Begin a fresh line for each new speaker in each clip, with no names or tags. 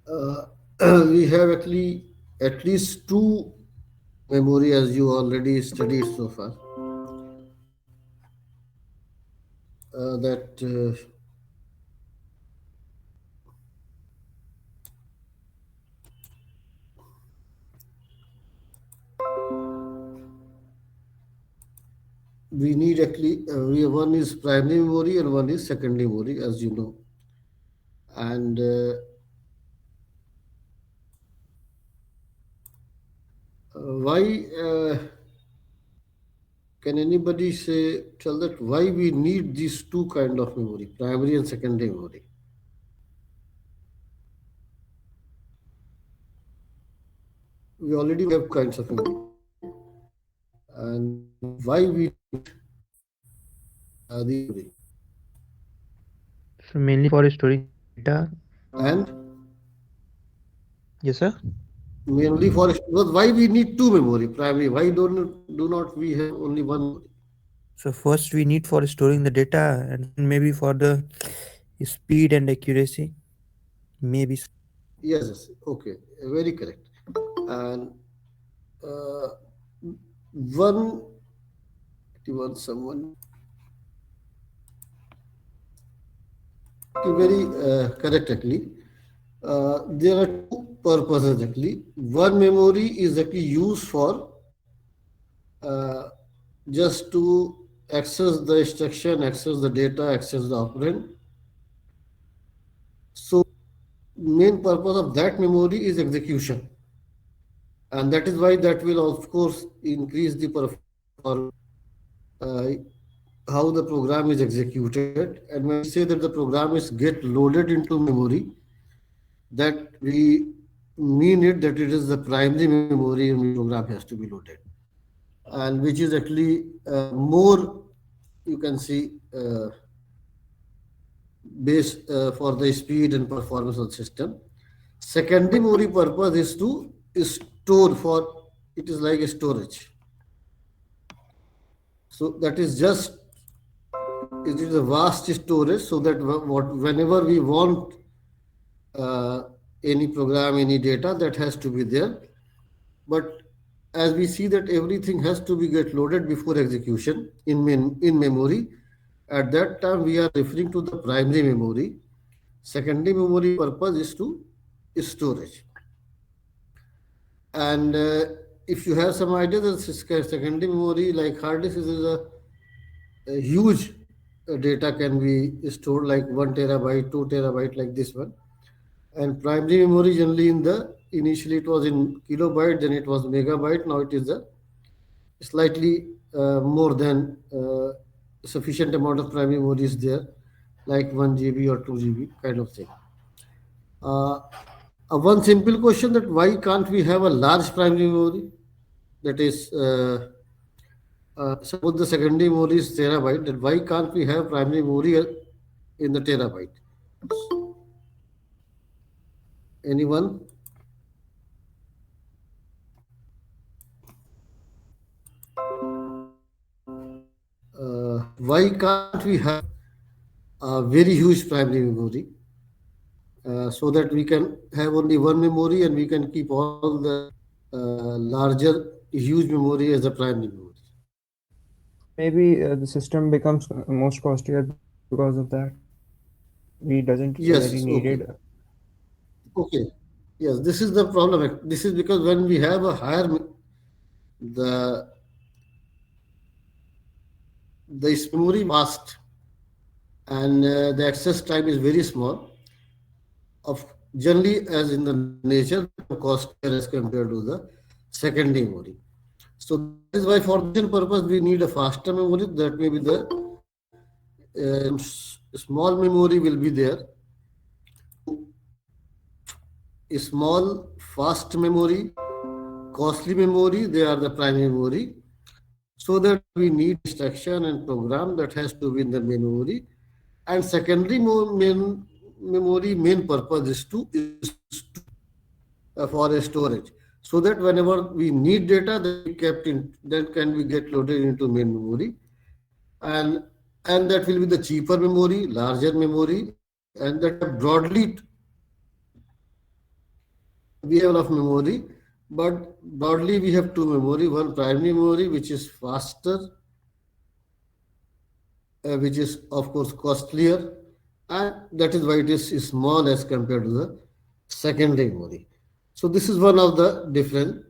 Uh, we have actually at least two memory as you already studied so far. That we need actually one is primary memory and one is secondary memory, as you know. And why can anybody say tell that why we need these two kind of memory, primary and secondary memory? We already have kinds of memory, and why we need these memory
So mainly for storing the data.
and
Yes, sir.
mainly for because why we need two memory primary? Why don't do not we have only one memory?
So first we need for storing the data, and then maybe for the speed and accuracy. Maybe.
Yes, yes, okay, very correct. And uh, one, one someone very correct actually. There are two purposes actually. One memory is actually used for uh, just to access the instruction, access the data, access the operand. So main purpose of that memory is execution, and that is why that will of course increase the performance uh, how the program is executed. And when we say that the program is get loaded into memory, that we mean it that it is the primary memory in which program has to be loaded, and which is actually more, you can see, base for the speed and performance of the system. Secondary memory purpose is to store for, it is like a storage. So that is just, it is a vast storage so that whenever we want uh, any program, any data, that has to be there. But as we see that everything has to be get loaded before execution in memory, at that time we are referring to the primary memory. Secondary memory purpose is to storage. And if you have some idea that secondary memory like hard disk is a huge data can be stored like 1 terabyte, 2 terabyte, like this one. And primary memory generally in the initially it was in kilobyte, then it was megabyte. Now it is a slightly more than sufficient amount of primary memory is there, like 1 GB or 2 GB kind of thing. Uh, one simple question that why can't we have a large primary memory? That is, suppose the secondary memory is terabyte, then why can't we have primary memory in the terabyte? Anyone? Why can't we have a very huge primary memory so that we can have only one memory and we can keep all the larger huge memory as a primary memory?
Maybe the system becomes most costlier because of that. We doesn't really
Yes,
need it.
okay. Okay. Yes, this is the problem. This is because when we have a higher, the this memory vast and the access time is very small. Of generally, as in the nature, they become costlier as compared to the secondary memory. So that is why for this purpose we need a faster memory. That may be the small memory will be there. A small, fast memory, costly memory, they are the primary memory. So that we need instruction and program that has to be in the main memory. And secondary memory main purpose is to for a storage. So that whenever we need data, that we kept in, then can we get loaded into main memory, and that will be the cheaper memory, larger memory, and that are broadly we have enough memory, but broadly we have two memory. One primary memory, which is faster, which is of course costlier, and that is why it is small as compared to the secondary memory. So this is one of the difference.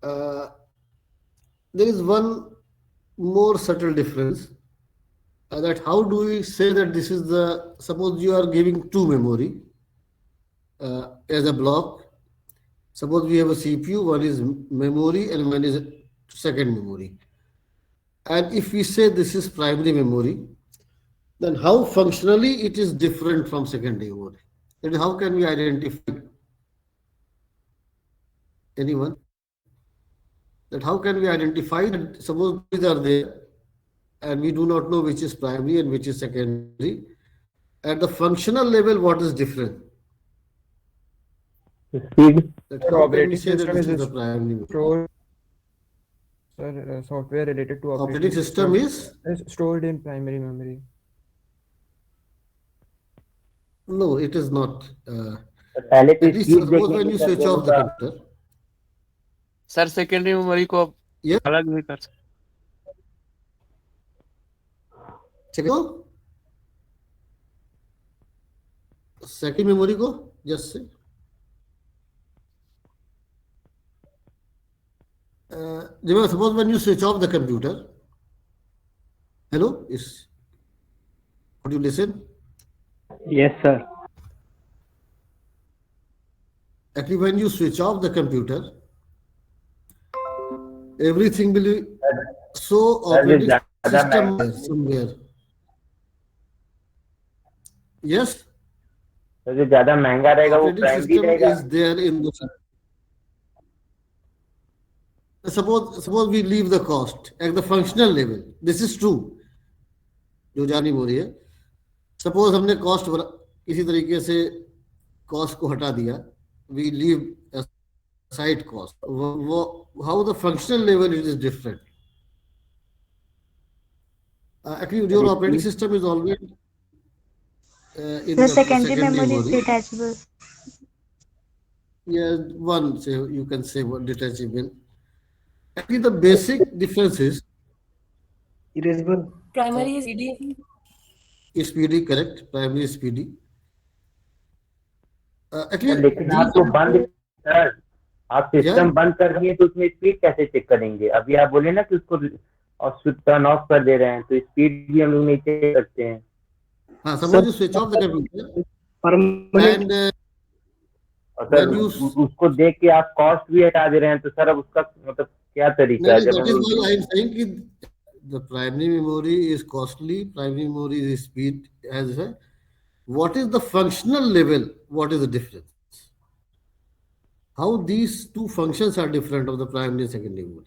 Uh, there is one more subtle difference, that how do we say that this is the, suppose you are giving two memory as a block. Suppose we have a CPU, one is memory and one is second memory. And if we say this is primary memory, then how functionally it is different from secondary memory? Then how can we identify? Anyone? That how can we identify that suppose these are there and we do not know which is primary and which is secondary. At the functional level, what is different?
Speed.
That
Sir,
how can we
operating
say that
system
this
is
is the primary memory?
stored, sir, software related to
Operating system is?
stored in primary memory.
No, it is not.
पहले तो
At least
speed
suppose
देखने
when
के
you
sir
switch
वो
off the
होगा
computer.
Sir secondary memory को आप
Yes.
अलग भी कर सकते
Check it. Second memory को just say. Remember, suppose when you switch off the computer. Hello, could you listen?
Yes, sir.
Actually, when you switch off the computer, everything will be so operating system there somewhere. Yes,
तो जो ज्यादा महंगा रहेगा वो
operating
primary
system
रहेगा.
is there in the. Suppose we leave the cost at the functional level. This is true. जो जानी हो रही है. Suppose हमने cost किसी तरीके से cost को हटा दिया. We leave aside cost. How the functional level it is different. Actually, your operating system is always in
The
the
secondary
secondary
memory is
memory.
detachable.
Yeah, one say you can say one detachable. Actually, the basic difference is
Erasable.
Primary is ED.
SPD, correct? Primary is SPD.
Sir,
Actually,
लेकिन आप तो बंद sir आप system बंद कर दिए तो उसमें स्पीड कैसे चेक करेंगे? अभी आप बोले ना कि उसको और टर्न ऑफ कर दे रहे हैं तो स्पीड भी हम लोग नहीं चेक करते हैं.
हाँ, suppose you switch off the computer
Permanent.
and
और सर
when you
उसको देख के आप कॉस्ट भी हटा दे रहे हैं तो सर अब उसका मतलब क्या तरीका है? जब
that
हम
is
लोग
why I am saying कि the primary memory is costly, primary memory is speed as a. What is the functional level? What is the difference? How these two functions are different of the primary and secondary memory?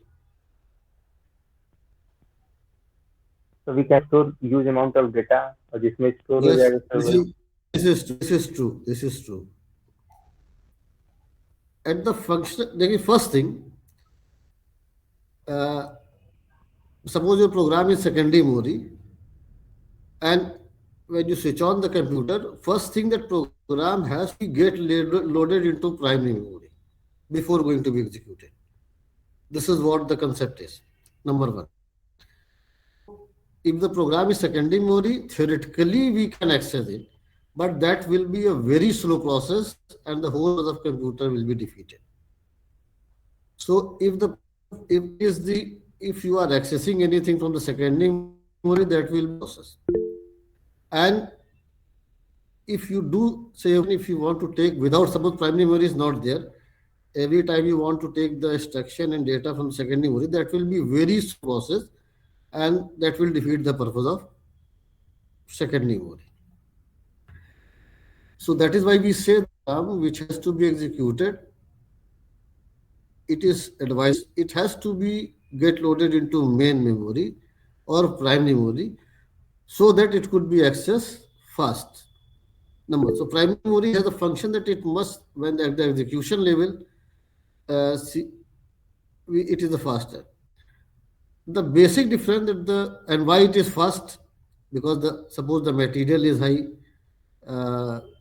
so we can store huge amount of data और जिसमें store हो
Yes,
जाएगा sir.
this is true. This is true. At the function, the first thing, suppose your program is secondary memory, and when you switch on the computer, first thing that program has to get loaded into primary memory before going to be executed. This is what the concept is. Number one. If the program is secondary memory, theoretically we can access it, but that will be a very slow process and the whole of the computer will be defeated. So if you are accessing anything from the secondary memory, that will be process. And if you do say, if you want to take without, suppose primary memory is not there, every time you want to take the instruction and data from secondary memory, that will be very slow process and that will defeat the purpose of secondary memory. So that is why we say the program which has to be executed, it is advised, it has to be get loaded into main memory or primary memory so that it could be accessed fast. Number. So primary memory has a function that it must, when at the execution level, it is the faster. The basic difference that and why it is fast, because suppose the material is high,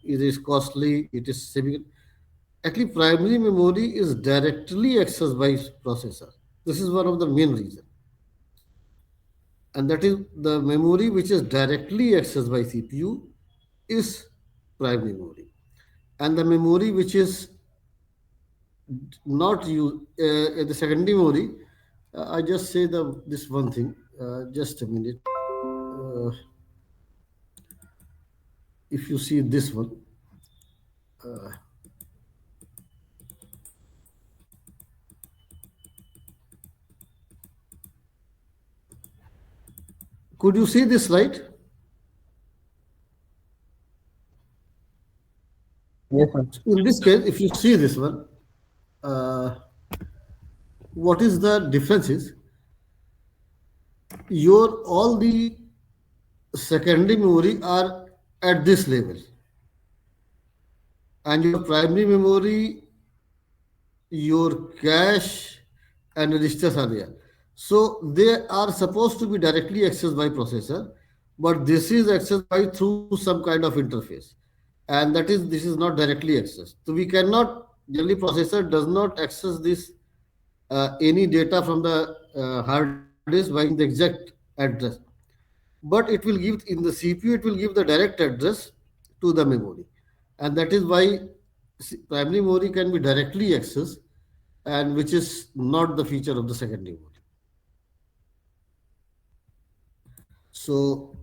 it is costly, it is significant. Actually, primary memory is directly accessed by processor. This is one of the main reasons. And that is the memory which is directly accessed by CPU is primary memory. And the memory which is not used, the secondary memory, I just say this one thing, just a minute. If you see this one, could you see this slide?
Yes, sir.
In this case, if you see this one, what is the difference is your all the secondary memory are at this level, and your primary memory, your cache and registers are there. So they are supposed to be directly accessed by processor, but this is accessed by through some kind of interface, and that is this is not directly accessed. So we cannot generally processor does not access this any data from the hard disk by the exact address, but it will give in the CPU it will give the direct address to the memory, and that is why primary memory can be directly accessed, and which is not the feature of the secondary memory. So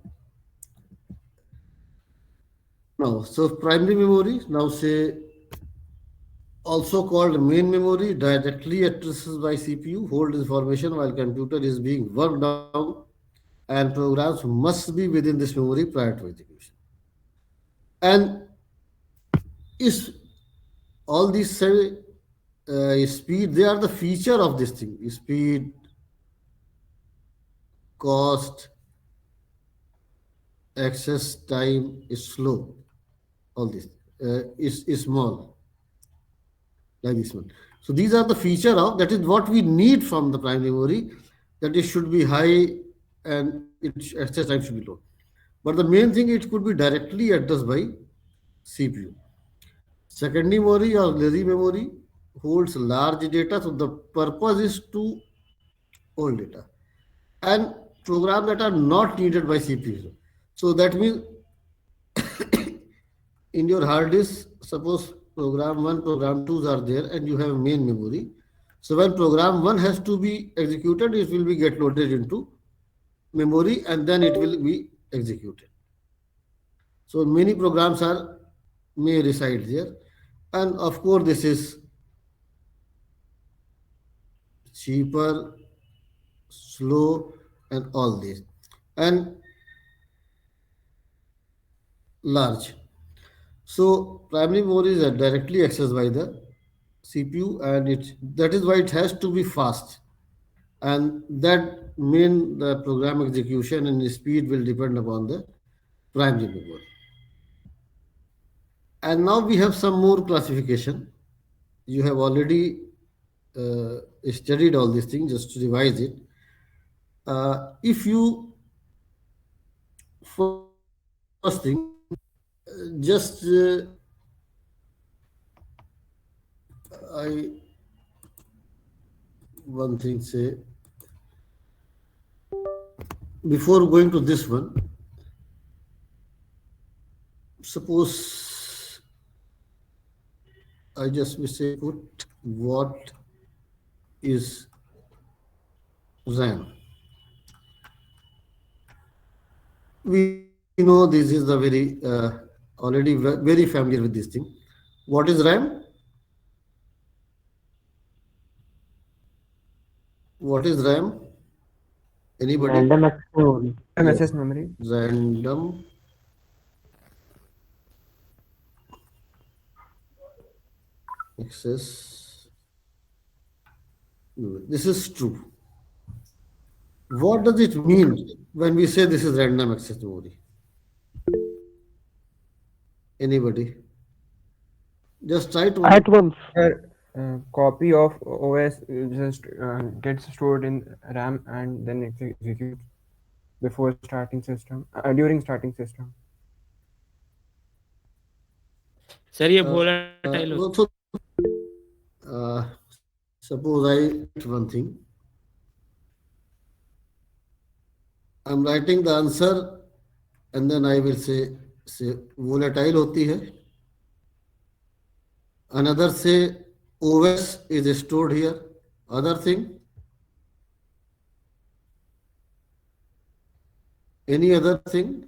now, so primary memory now say also called main memory directly addresses by CPU hold information while computer is being worked down, and programs must be within this memory prior to execution. And is all these speed, they are the feature of this thing. Speed, cost, access time is slow. All this is small, like this one. So these are the feature of that is what we need from the primary memory, that it should be high and its access time should be low. But the main thing, it could be directly addressed by CPU. Secondary memory or lazy memory holds large data, so the purpose is to hold data and programs that are not needed by CPU. So that means in your hard disk, suppose program 1, program 2 are there and you have main memory. So when program 1 has to be executed, it will be get loaded into memory and then it will be executed. So many programs are may reside there. And of course, this is cheaper, slow, and all this, and large. So primary memory is directly accessed by the CPU, and that is why it has to be fast, and that mean the program execution and the speed will depend upon the primary memory. And now we have some more classification. You have already studied all these things. Just to revise it, if you first thing just I one thing say before going to this one. Suppose I just will say put what is RAM. We know this is the very already very familiar with this thing. What is RAM? What is RAM? Anybody?
Random access memory.
MSS memory.
Random access. This is true. What does it mean when we say this is random access memory? Anybody? Just try to.
At once.
Copy of OS just gets stored in RAM and then executes before starting system, during starting system.
Sir ये volatile होता
So suppose I write one thing. I'm writing the answer and then I will say volatile होती है. Another say OS is stored here. Other thing, any other thing?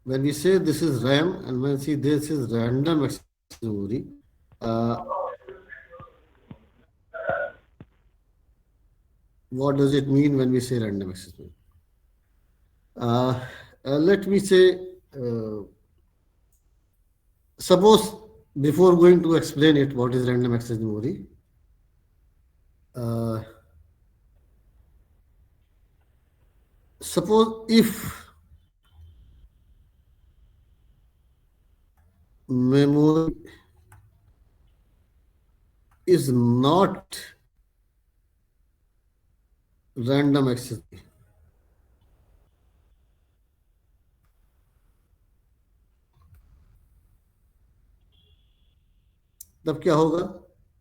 When we say this is RAM and when we say this is random access memory, what does it mean when we say random access memory? Let me say, suppose before going to explain it, what is random access memory? Suppose if memory is not random access, तब क्या होगा?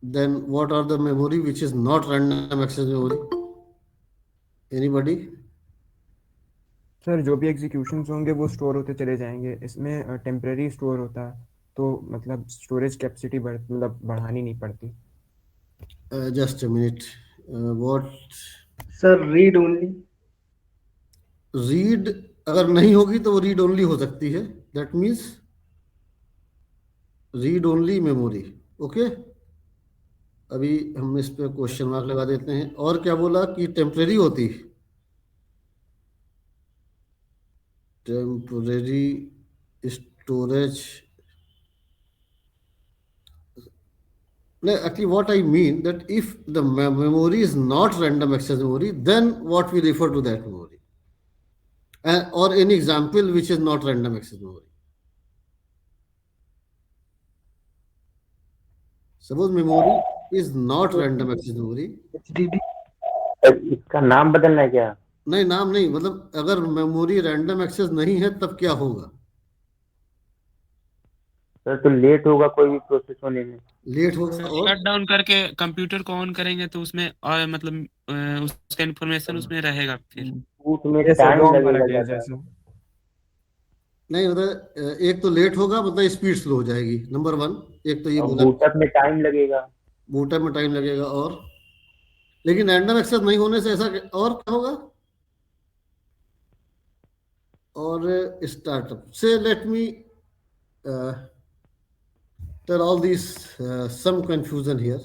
Then what are the memory which is not random access memory? Anybody?
Sir जो भी executions होंगे वो store होते चले जाएंगे. इसमें टेम्परेरी स्टोर होता है, तो मतलब स्टोरेज कैपेसिटी मतलब बढ़ानी नहीं पड़ती.
Just a minute. What?
Sir, read only.
Read अगर नहीं होगी तो वो रीड ओनली हो सकती है. That means read only memory. Okay, अभी हम इस पे क्वेश्चन मार्क लगा देते हैं. और क्या बोला कि टेम्परेरी होती? Temporary storage. No, actually what I mean that if the memory is not random access memory, then what we refer to that memory? Or any example which is not random access memory. Suppose memory is not random access memory.
HDD.
इसका नाम बदलना है क्या?
नहीं, नाम नहीं, मतलब अगर मेमोरी रैंडम एक्सेस नहीं है तब क्या होगा?
सर तो लेट होगा कोई भी प्रोसेस होने में.
लेट होगा और
शट डाउन करके कंप्यूटर को ऑन करेंगे तो उसमें मतलब उसका इंफॉर्मेशन उसमें रहेगा फिर.
बूट में
जैसे
टाइम
ROM वाला
लगेगा
केस
ज्यादा.
जैसे.
नहीं, मतलब एक तो लेट होगा, मतलब स्पीड स्लो हो जाएगी. नंबर वन, एक तो ये
और
बोला.
बूटअप में टाइम लगेगा.
बूटअप में टाइम लगेगा. और लेकिन रैंडम एक्सेस नहीं होने से ऐसा और क्या होगा? और स्टार्टअप से let me tell all these some confusion here.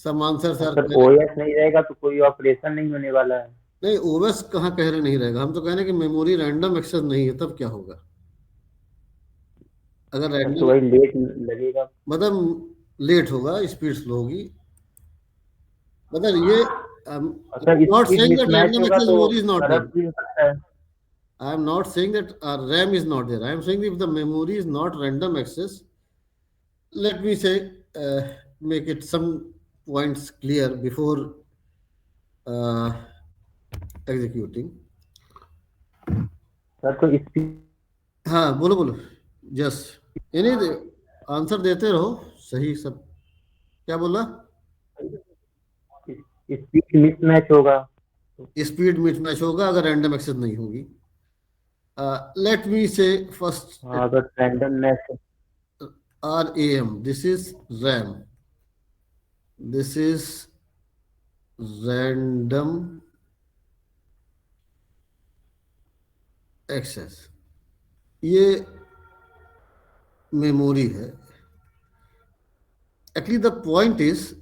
Some answers are
sir OS नहीं रहेगा तो कोई ऑपरेशन नहीं होने वाला है.
नहीं, ओएस कहाँ कह रहे नहीं रहेगा. हम तो कह रहे हैं कि मेमोरी रैंडम एक्सेस नहीं है तब क्या होगा? अगर
तो
रैंडम
वही लेट लगेगा.
मतलब लेट होगा, स्पीड स्लो होगी. मतलब ये
sir
not
speed
saying that
mismatch
random
होगा
access
तो
memory is not there.
Corrupt भी हो सकता है.
I am not saying that RAM is not there. I am saying if the memory is not random access, let me say, make it some points clear before executing.
Sir तो speed
हाँ, बोलो बोलो. Just यानी answer देते रहो सही सब. क्या बोला?
स्पीड मिसमैच होगा.
स्पीड मिसमैच होगा अगर रैंडम एक्सेस नहीं होगी. लेट मी से फर्स्ट
अगर random match
RAM. This is RAM. This is random access. ये मेमोरी है. Actually, the point is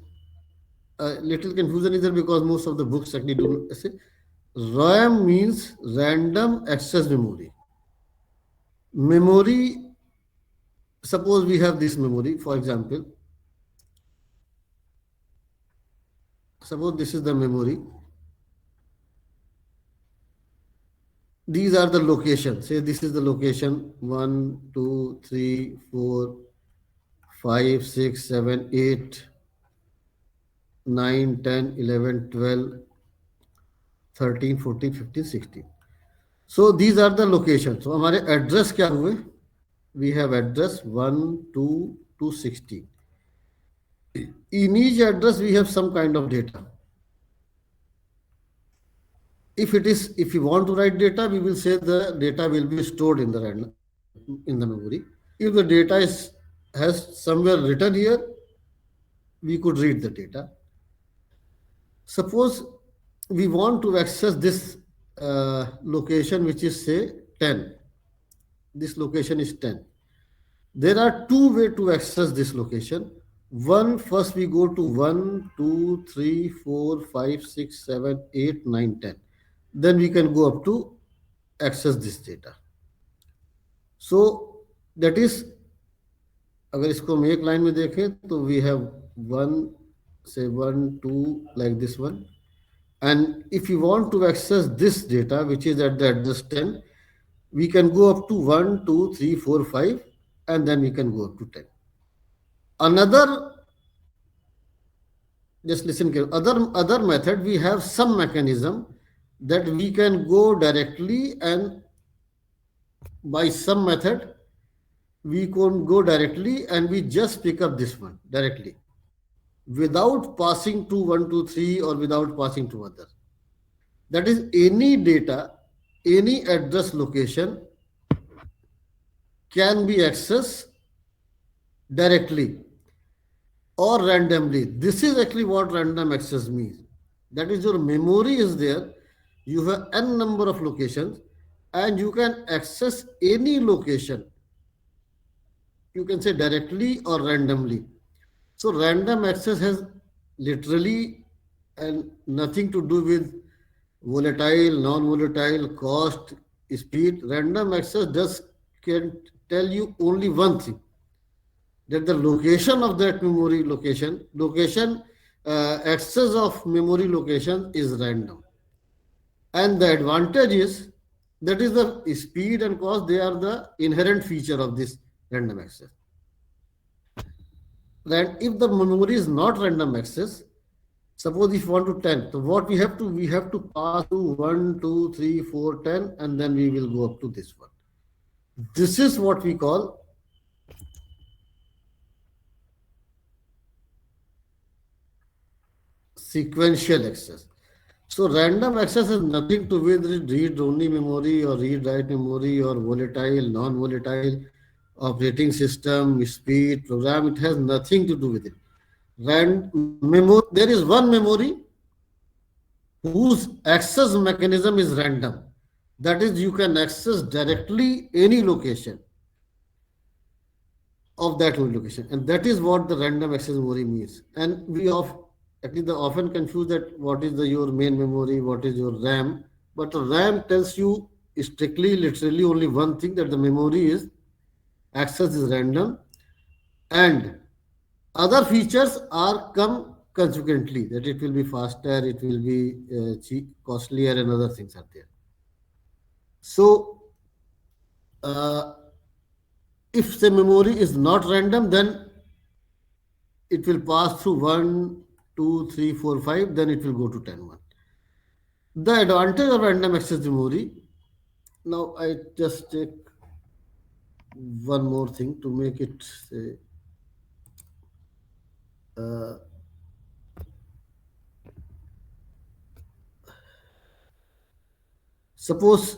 little confusion is there because most of the books actually do say RAM means random access memory. Memory, suppose we have this memory, for example. Suppose this is the memory. These are the locations. Say this is the location 1, 2, 3, 4, 5, 6, 7, 8, 9, 10, 11, 12, 13, 14, 15, 16. So these are the locations. So हमारे address क्या हुए? we have address 1, 2 to 16. In each address, we have some kind of data. If you want to write data, we will say the data will be stored in the memory. If the data has somewhere written here, we could read the data. Suppose we want to access this location, which is say 10. This location is 10. There are two ways to access this location. One, first we go to 1, 2, 3, 4, 5, 6, 7, 8, 9, 10. Then we can go up to access this data. So that is, अगर इसको हम एक line में देखें तो we have 1, say 1, 2 like this one. And if you want to access this data, which is at the address 10, we can go up to 1, 2, 3, 4, 5, and then we can go up to 10. Another, just listen carefully, other method, we have some mechanism that we can go directly, and by some method, we can go directly and we just pick up this one directly without passing to 1, 2, 3 or without passing to other. That is, any data, any address location can be accessed directly or randomly. This is actually what random access means. That is, your memory is there, you have n number of locations, and you can access any location. You can say directly or randomly. So random access has literally and nothing to do with volatile, non-volatile, cost, speed. Random access just can tell you only one thing, that the location of that memory access of memory location is random. And the advantage is, that is the speed and cost, they are the inherent feature of this random access. That if the memory is not random access, suppose if you want to 10, so what we have to pass to 1, 2, 3, 4, 10, and then we will go up to this one. This is what we call sequential access. So random access has nothing to do with read-only memory or read-write memory or volatile, non-volatile, operating system, speed, program. It has nothing to do with it. There is one memory whose access mechanism is random. That is, you can access directly any location of that location. And that is what the random access memory means. And we often confuse that what is your main memory, what is your RAM. But RAM tells you strictly, literally only one thing, that the memory is access is random, and other features are come consequently, that it will be faster, it will be costlier, and other things are there. So if the memory is not random, then it will pass through 1, 2, 3, 4, 5, then it will go to 10, 1. The advantage of random access memory, now I just take one more thing to make it say, suppose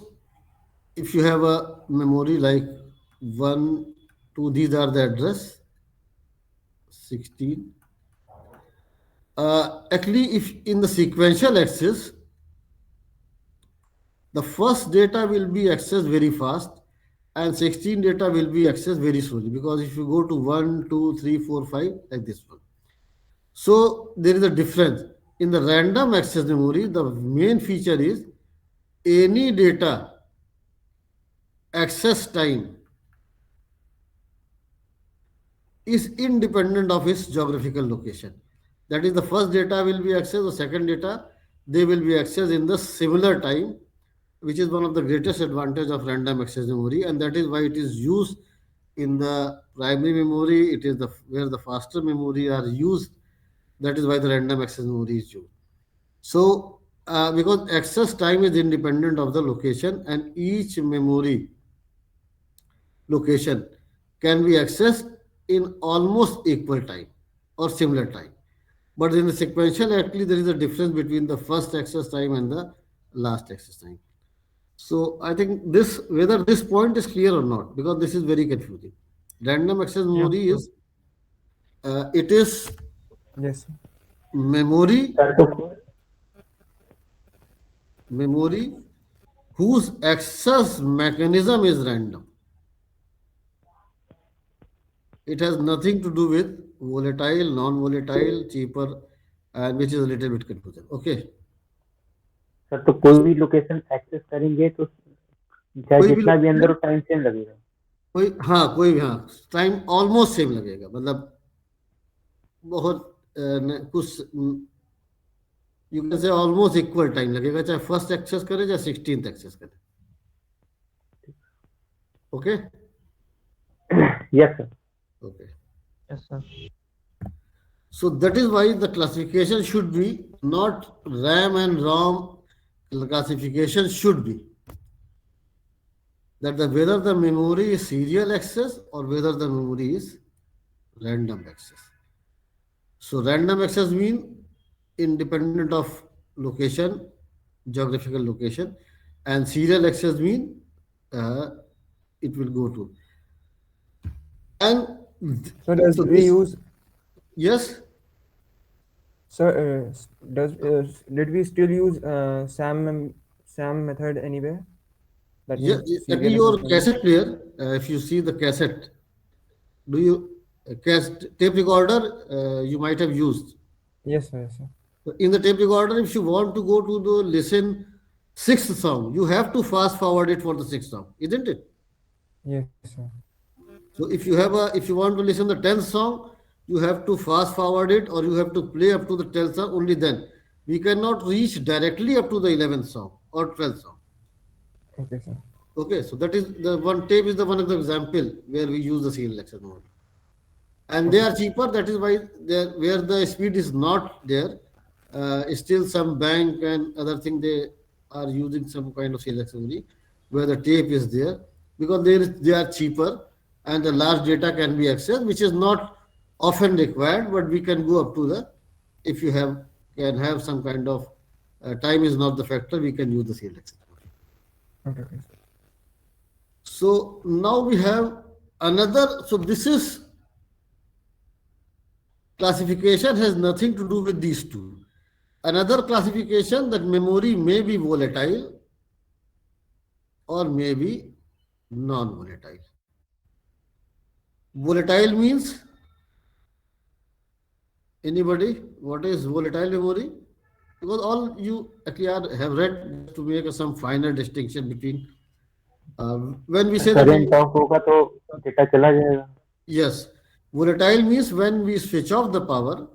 if you have a memory like 1, 2, these are the address 16. Actually, if in the sequential access, the first data will be accessed very fast and 16 data will be accessed very slowly, because if you go to 1, 2, 3, 4, 5, like this one. So there is a difference. In the random access memory, the main feature is any data access time is independent of its geographical location. That is, the first data will be accessed, the second data, they will be accessed in the similar time, which is one of the greatest advantage of random access memory, and that is why it is used in the primary memory. It is where the faster memory are used. That is why the random access memory is used. So, because access time is independent of the location, and each memory location can be accessed in almost equal time or similar time. But in the sequential, actually, there is a difference between the first access time and the last access time. So I think this, whether this point is clear or not, because this is very confusing. Random access memory is, it is
Yes, sir.
memory
sir तो
memory whose access mechanism is random. It has nothing to do with volatile, non-volatile, cheaper, and which is a little bit confusing. Okay.
Sir तो कोई भी location access करेंगे तो चाहे
कोई भी
जितना भी अंदर
location,
हो टाइम सेम लगेगा.
कोई भी हाँ टाइम ऑलमोस्ट सेम लगेगा, मतलब बहुत कुछ you can say almost equal time लगेगा, चाहे फर्स्ट एक्सेस करे चाहे 16th एक्सेस करे. Okay.
Yes sir.
Okay.
Yes, sir.
So that is why the classification should be not RAM and ROM. The classification should be that whether the memory is serial access or whether the memory is random access. So random access mean independent of location, geographical location, and serial access mean it will go to. And
So does
so
we
this,
use,
yes,
sir, did we still use SAM method anywhere? That
yeah,
means
actually
serial
your
access memory.
cassette player, if you see the cassette, do you tape recorder you might have used.
Yes, sir. Yes, sir.
So in the tape recorder, if you want to go to the listen sixth song, you have to fast forward it for the sixth song, isn't it?
Yes, sir.
So if you want to listen the 10th song, you have to fast forward it or you have to play up to the 10th song, only then. We cannot reach directly up to the 11th song or 12th song.
Okay, sir.
Okay, so that is the one tape is the one of the example where we use the serial access mode. And they are cheaper, that is why where the speed is not there, still some bank and other thing they are using some kind of serial access memory where the tape is there, because they are cheaper and the large data can be accessed, which is not often required, but we can go up to the, if you can have some kind of time is not the factor, we can use the serial access memory.
Okay, sir.
So now we have another, so this is classification has nothing to do with these two. Another classification that memory may be volatile or may be non-volatile. Volatile means, anybody, what is volatile memory? Because all you actually have read to make some finer distinction between when we say that
current of होगा तो data चला जाएगा.
yes, volatile means when we switch off the power,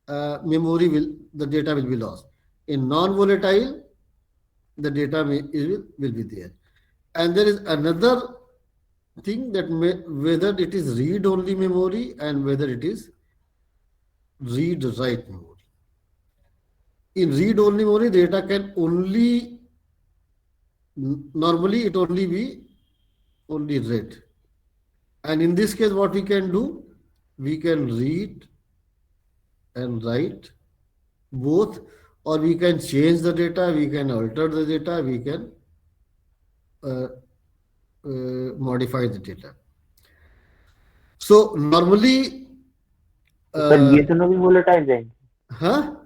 the data will be lost. In non-volatile, the data will be there. And there is another thing that whether it is read-only memory and whether it is read-write memory. In read-only memory, data can normally it only be read. And in this case, what we can do, we can read and write both, or we can change the data, we can alter the data, we can modify the data. So normally,
sir ये दोनों भी volatile जाएंगे.
huh?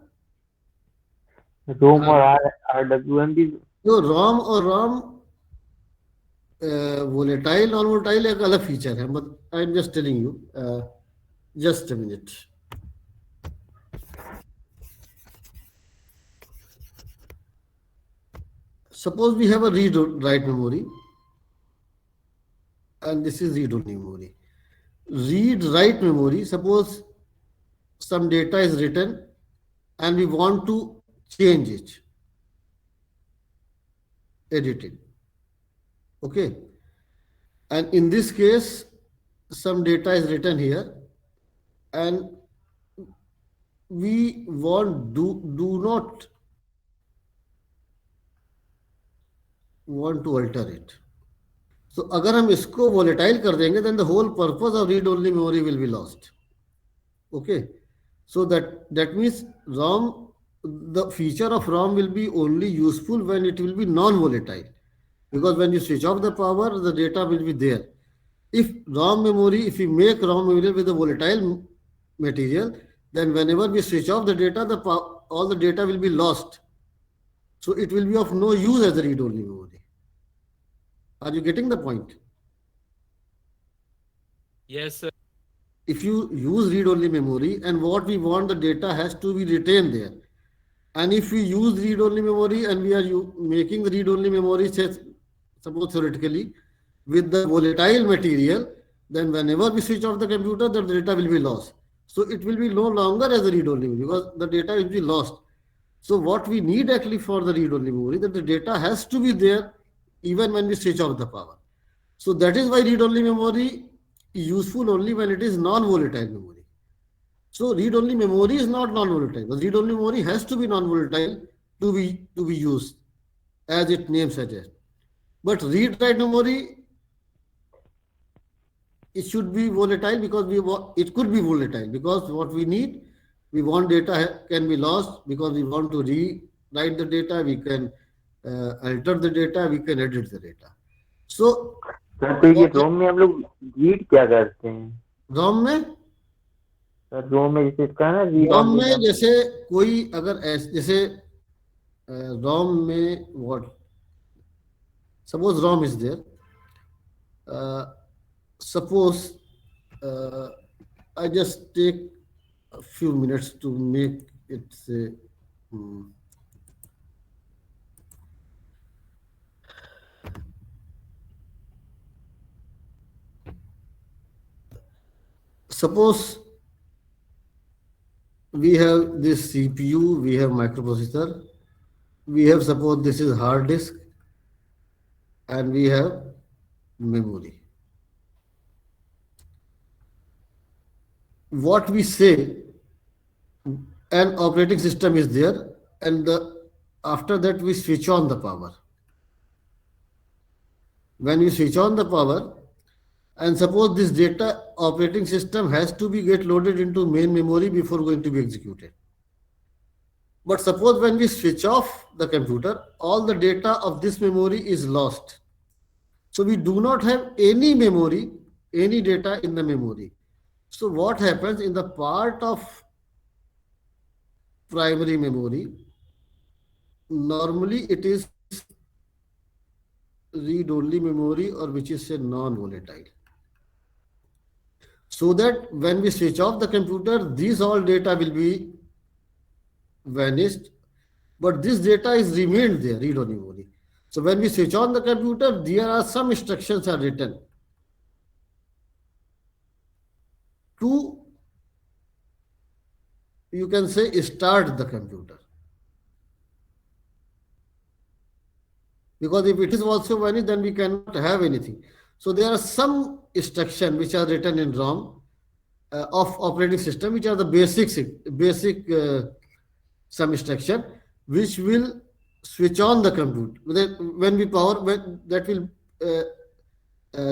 रोम और RWM भी.
No, ROM or ROM volatile, non-volatile एक अलग feature है, but I'm just telling you. Just a minute. Suppose we have a read-write memory, and this is read-only memory. Read-write memory, suppose some data is written and we want to change it, edit it. Okay. And in this case, some data is written here and we do not want to alter it. So अगर हम इसको volatile कर देंगे, then the whole purpose of read-only memory will be lost. Okay, so that means ROM, the feature of ROM will be only useful when it will be non-volatile, because when you switch off the power, the data will be there. If ROM memory, if we make ROM memory with a volatile material, then whenever we switch off the data, all the data will be lost. So it will be of no use as a read-only memory. Are you getting the point?
Yes, sir.
If you use read-only memory, and what we want, the data has to be retained there. And if we use read-only memory and we are making the read-only memory, say, suppose theoretically, with the volatile material, then whenever we switch off the computer, the data will be lost. So it will be no longer as a read-only memory, because the data will be lost. So what we need actually for the read-only memory, that the data has to be there even when we switch off the power. So that is why read-only memory is useful only when it is non-volatile memory. So read-only memory is not non-volatile, but read-only memory has to be non-volatile to be used, as its name suggests. But read-write memory, it should be volatile, because it could be volatile, because what we need, we want data can be lost, because we want to rewrite the data, we can alter the data, we can edit the data. So
sir तो ये रोम में हम लोग read क्या करते हैं?
रोम में,
sir रोम में जैसे इसका है ना रीड
रोम
ऑन
में जैसे कोई अगर जैसे रोम में what, suppose Rome is there, suppose I just take a few minutes to make it say, suppose we have this CPU, we have microprocessor, we have, suppose this is hard disk, and we have memory. What we say, an operating system is there, and after that we switch on the power. When we switch on the power, and suppose this data operating system has to be get loaded into main memory before going to be executed. But suppose when we switch off the computer, all the data of this memory is lost. So we do not have any memory, any data in the memory. So what happens in the part of primary memory, normally it is read-only memory, or which is a non-volatile. So that when we switch off the computer, these all data will be vanished, but this data is remained there, read-only memory. So when we switch on the computer, there are some instructions are written to, you can say, start the computer. Because if it is also vanished, then we cannot have anything. So there are some instructions which are written in ROM of operating system, which are the basic some instruction which will switch on the computer. When we power, that will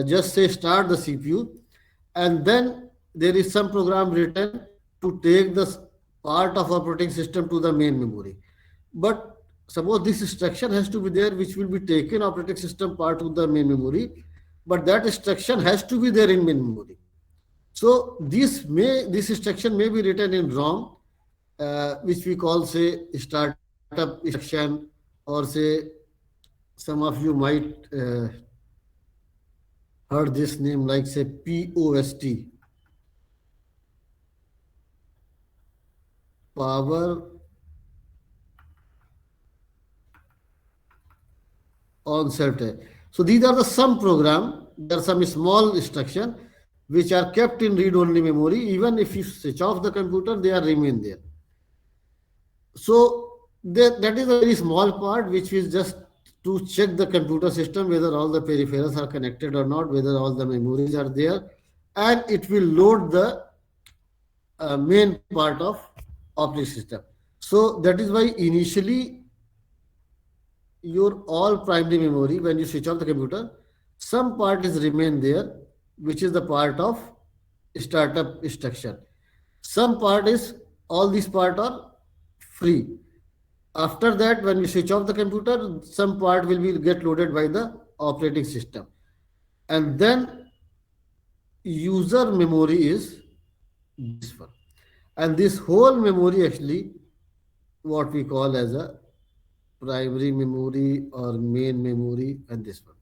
just say start the CPU, and then there is some program written to take the part of operating system to the main memory. But suppose this instruction has to be there, which will be taken operating system part to the main memory, but that instruction has to be there in main memory. So this instruction may be written in ROM, which we call, say, startup instruction, or say, some of you might heard this name, like, say, POST, power on self-test. So these are the some program. There are some small instruction which are kept in read-only memory. Even if you switch off the computer, they are remain there. So that is a very small part, which is just to check the computer system, whether all the peripherals are connected or not, whether all the memories are there, and it will load the main part of operating system. So that is why initially your all primary memory, when you switch off the computer, some part is remain there, which is the part of startup instruction. Some part is, all these part are free. After that, when we switch off the computer, some part will be get loaded by the operating system. And then user memory is this one. And this whole memory actually what we call as a primary memory or main memory, and this one.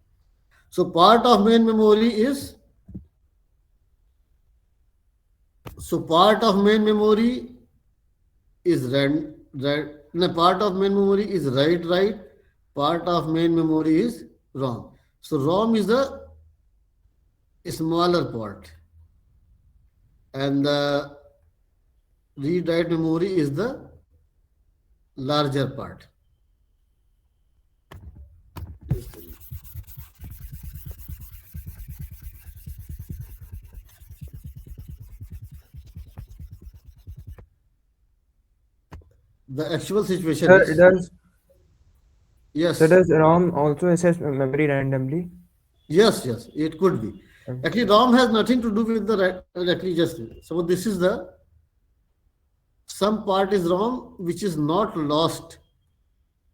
So part of main memory is, part of main memory is part of main memory is write, part of main memory is ROM. So ROM is the smaller part and the read write memory is the larger part. The actual situation
Sir,
is,
does
yes,
so does ROM also access memory randomly?
yes, it could be.
Okay.
Actually, ROM has nothing to do with the actually just. So this is the, some part is ROM which is not lost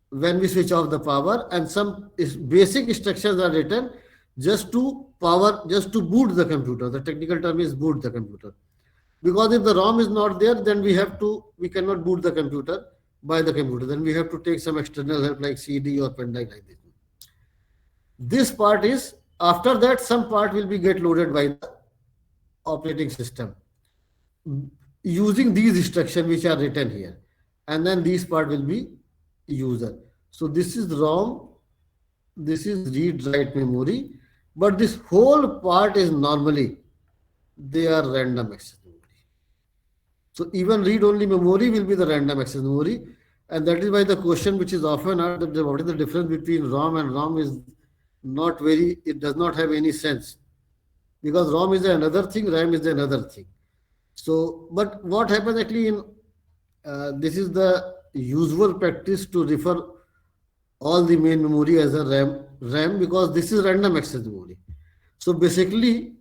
when we switch off the power, and some basic instructions are written just to boot the computer. The technical term is boot the computer. Because if the ROM is not there, then we cannot boot the computer by the computer. Then we have to take some external help like CD or pen drive like this. This part is, after that, some part will be get loaded by the operating system using these instructions which are written here. And then these part will be user. So this is ROM, this is read write memory, but this whole part is normally, they are random access memory. So even read only memory will be the random access memory, and that is why the question which is often asked, that what is the difference between ROM and ROM, is not very, it does not have any sense, because ROM is another thing, RAM is another thing. So, but what happens actually in this is the usual practice to refer all the main memory as a RAM, because this is random access memory. So basically,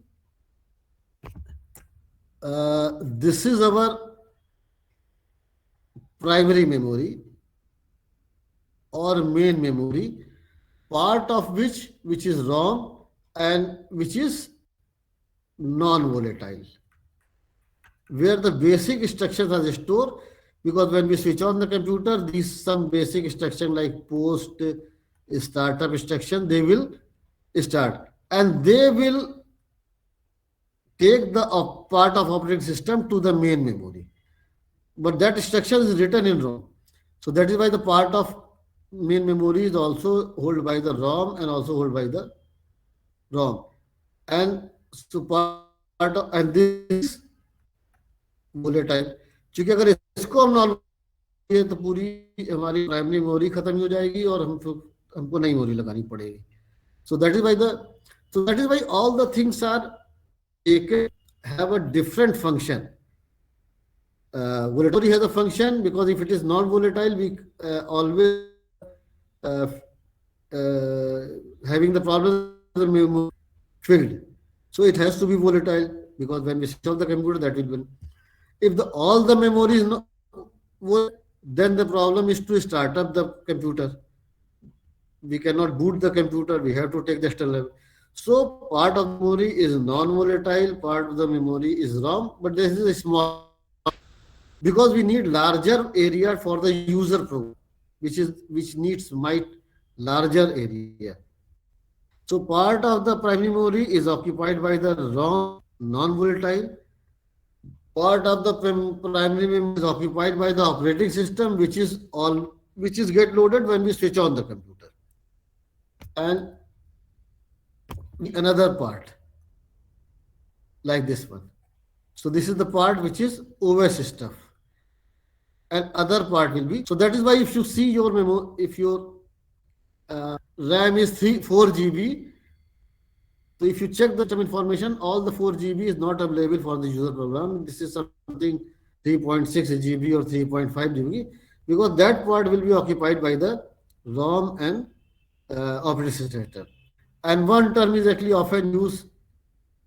this is our primary memory or main memory, part of which is ROM and which is non-volatile, where the basic instructions are stored. Because when we switch on the computer, these some basic instruction like post, startup instruction, they will start, and they will take the part of operating system to the main memory. But that instruction is written in ROM. So that is why the part of main memory is also held by the ROM and also held by the ROM. And so part of, and this volatile, क्योंकि अगर इसको हम non तो पूरी हमारी primary memory खत्म हो जाएगी और हमको नई मेमोरी लगानी पड़ेगी. So that is why all the things are have a different function. Volatility has a function, because if it is non-volatile, we always having the problem the memory filled. So it has to be volatile, because when we switch off the computer, that will be. If all the memory is not, then the problem is to start up the computer. We cannot boot the computer. We have to take the external. So part of memory is non-volatile, part of the memory is ROM, but this is a small, because we need larger area for the user program, which needs larger area. So part of the primary memory is occupied by the ROM, non-volatile. Part of the primary memory is occupied by the operating system, which is get loaded when we switch on the computer. And another part like this one. So this is the part which is OS stuff, and other part will be. So that is why if you see your memory, if your RAM is 4 GB, so if you check the information, all the 4 GB is not available for the user program. This is something 3.6 GB or 3.5 GB, because that part will be occupied by the ROM and operating system. And one term is actually often used,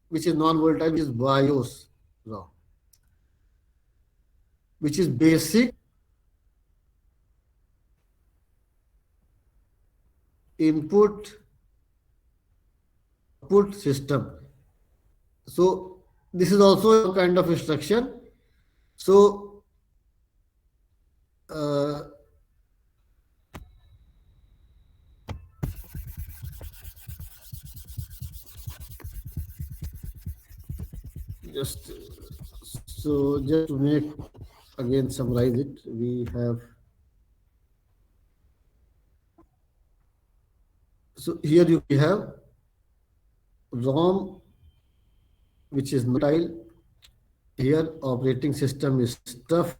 which is non-volatile, which is BIOS ROM, which is basic input output system. So this is also a kind of instruction. So just just to make again summarize it, we have, so here you have ROM, which is volatile. Here operating system is stuff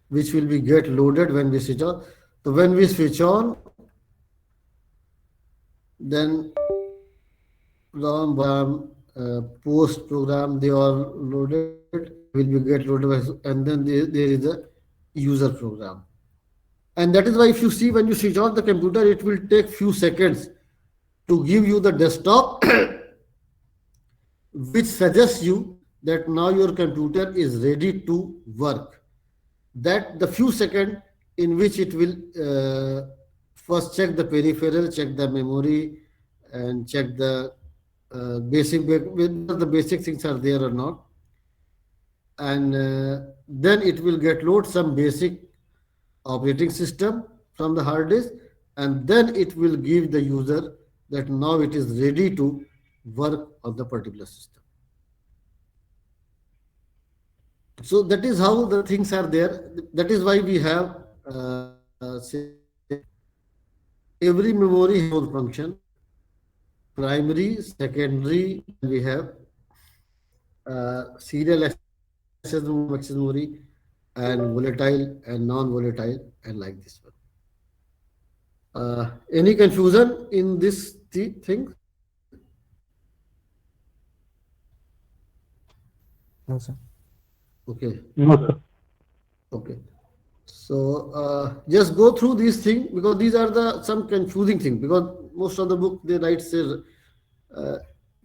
which will be get loaded when we switch on. So when we switch on, then ROM, post program, they are loaded, will be get loaded, and then there is a user program. And that is why if you see when you switch on the computer, it will take few seconds to give you the desktop, which suggests you that now your computer is ready to work. That the few seconds in which it will first check the peripheral, check the memory, and check the whether the basic things are there or not. And then it will get load some basic operating system from the hard disk, and then it will give the user that now it is ready to work on the particular system. So that is how the things are there. That is why we have say, every memory has one function: primary, secondary. We have serial access memory, and volatile and non-volatile, and like this one. Any confusion in this thing?
No, sir.
Okay.
No, sir.
Okay. So just go through these things, because these are the some confusing things, because most of the book they write say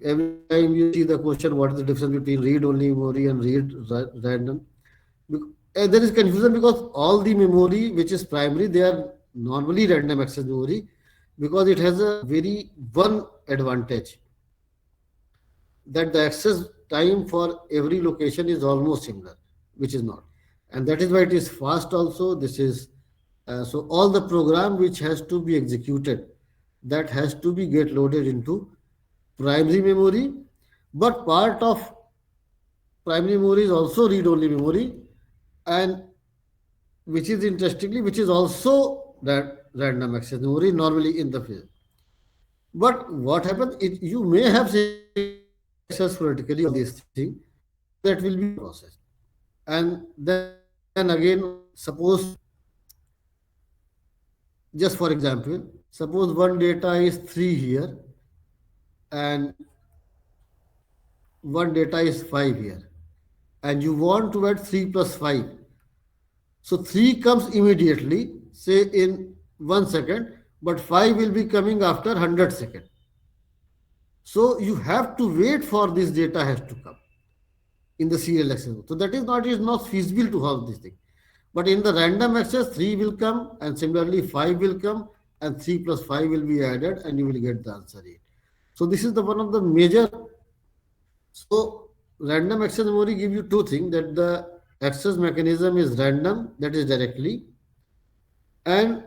every time you see the question, what is the difference between read-only memory and random? There is confusion because all the memory which is primary, they are normally random access memory, because it has a very one advantage, that the access time for every location is almost similar, which is not. And that is why it is fast also. This is, so all the program which has to be executed, that has to be get loaded into primary memory. But part of primary memory is also read-only memory, and which is interestingly, which is also that random access memory normally in the field. But what happens, you may have access vertically on this thing, that will be processed. And then again, suppose, just for example, suppose one data is 3 here, and one data is 5 here, and you want to add 3 plus 5. So 3 comes immediately, say in 1 second, but 5 will be coming after 100 seconds. So you have to wait for this data has to come in the serial access. So that is not feasible to have this thing. But in the random access, 3 will come, and similarly 5 will come, and 3 plus 5 will be added, and you will get the answer 8. So this is the one of the major. So random access memory give you two things, that the access mechanism is random, that is directly, and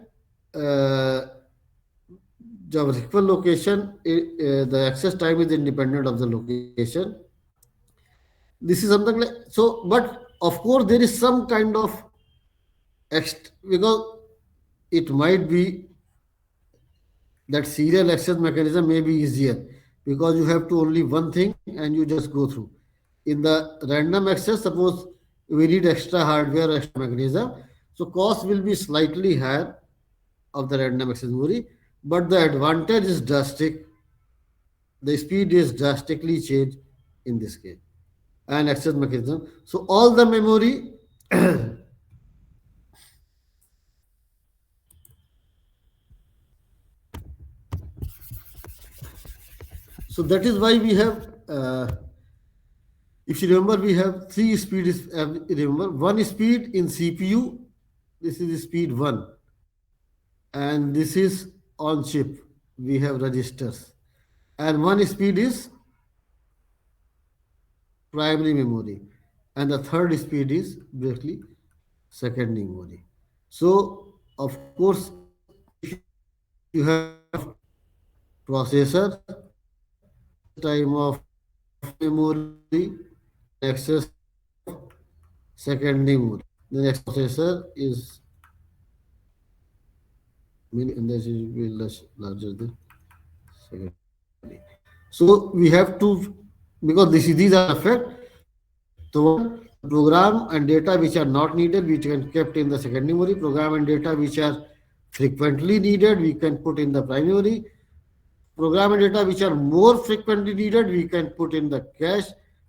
geographical location, the access time is independent of the location. This is something like, so, but of course there is some kind of because it might be that serial access mechanism may be easier, because you have to only one thing and you just go through. In the random access, suppose we need extra hardware, extra mechanism, so cost will be slightly higher of the random access memory, but the advantage is drastic. The speed is drastically changed in this case, and access mechanism. So all the memory So that is why we have, if you remember, we have three speeds. Remember, one speed in CPU, this is speed 1, and this is on chip. We have registers, and one speed is primary memory, and the third speed is basically secondary memory. So, of course, if you have processor, time of memory, access secondary memory. The next processor is and this will be less larger than secondary. So we have to, because these are effect. So program and data which are not needed, which can kept in the secondary memory. Program and data which are frequently needed, we can put in the primary memory. Program and data which are more frequently needed, we can put in the cache.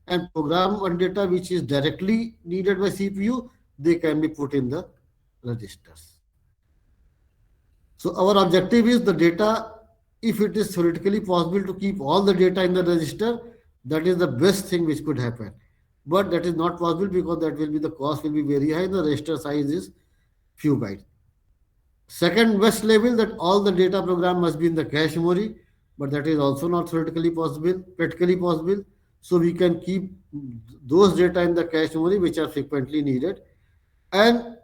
And program and data which is directly needed by CPU, they can be put in the registers. So our objective is the data, if it is theoretically possible to keep all the data in the register, that is the best thing which could happen. But that is not possible because that will be the cost will be very high. The register size is few bytes. Second best level, that all the data program must be in the cache memory, but that is also not theoretically possible, practically possible. So we can keep those data in the cache memory which are frequently needed. And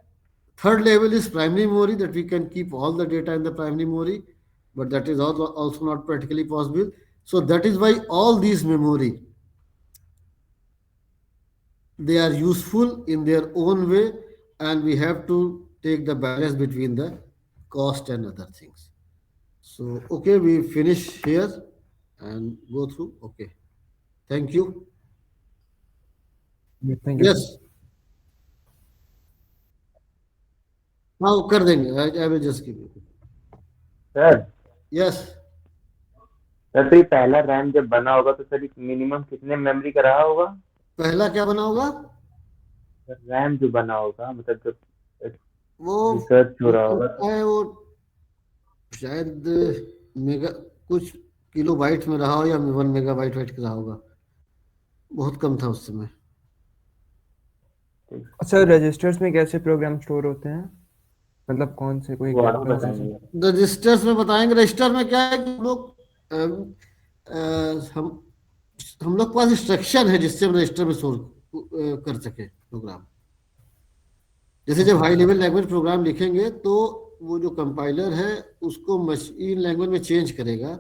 third level is primary memory, that we can keep all the data in the primary memory, but that is also not practically possible. So that is why all these memory, they are useful in their own way, and we have to take the balance between the cost and other things. So, okay, we finish here and go through. Okay. Thank you.
Thank you.
Yes. हाँ कर देंगे. I will just give you.
Sir
Yes.
Sir तो ये पहला RAM जब बना होगा तो सर मिनिमम कितने मेमोरी का रहा होगा?
पहला क्या बना होगा?
रैम जो बना होगा, मतलब जब
वो
रिसर्च हो रहा होगा
है, वो शायद मेगा कुछ किलो बाइट में रहा हो या 1 मेगाबाइट वाइट का रहा होगा. बहुत कम था उस समय.
सर रजिस्टर्स में कैसे प्रोग्राम स्टोर होते हैं, मतलब कौन से कोई
वो आप
example है?
बताएंगे।
रजिस्टर्स में बताएंगे. रजिस्टर में क्या है कि हम लोग हम लोग के पास इंस्ट्रक्शन है जिससे हम रजिस्टर में स्टोर कर सके प्रोग्राम. जैसे जब हाई लेवल लैंग्वेज प्रोग्राम लिखेंगे तो वो जो कंपाइलर है उसको मशीन लैंग्वेज में चेंज करेगा,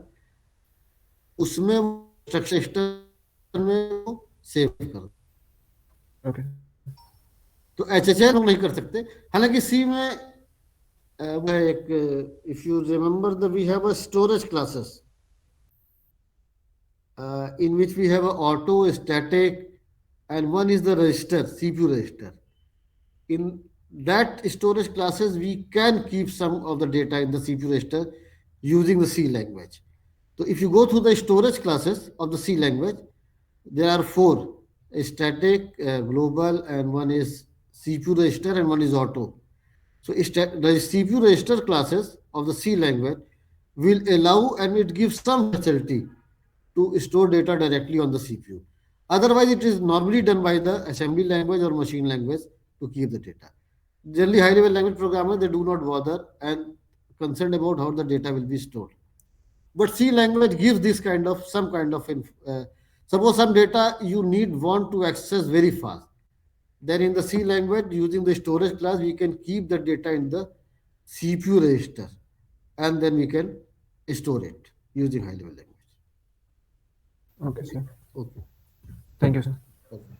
उसमें स्ट्रक्चर में सेव करो.
ओके.
तो HHL हम नहीं कर सकते. हालांकि सी में वो है एक, if you remember the we have a storage classes in which we have a auto, static, and one is the register, CPU register. In that storage classes, we can keep some of the data in the CPU register using the C language. So if you go through the storage classes of the C language, there are 4: static, global, and one is CPU register, and one is auto. So the CPU register classes of the C language will allow, and it gives some facility to store data directly on the CPU. Otherwise, it is normally done by the assembly language or machine language to keep the data. Generally, high-level language programmers, they do not bother and concerned about how the data will be stored. But C language gives this kind of, some kind of, suppose some data you want to access very fast. Then in the C language, using the storage class, we can keep the data in the CPU register, and then we can store it using high-level language.
Okay, sir.
Okay.
Thank you, sir.
Okay.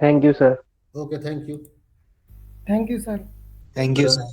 Thank you sir.
Okay, thank you.
Thank you, sir.
Thank you, sir.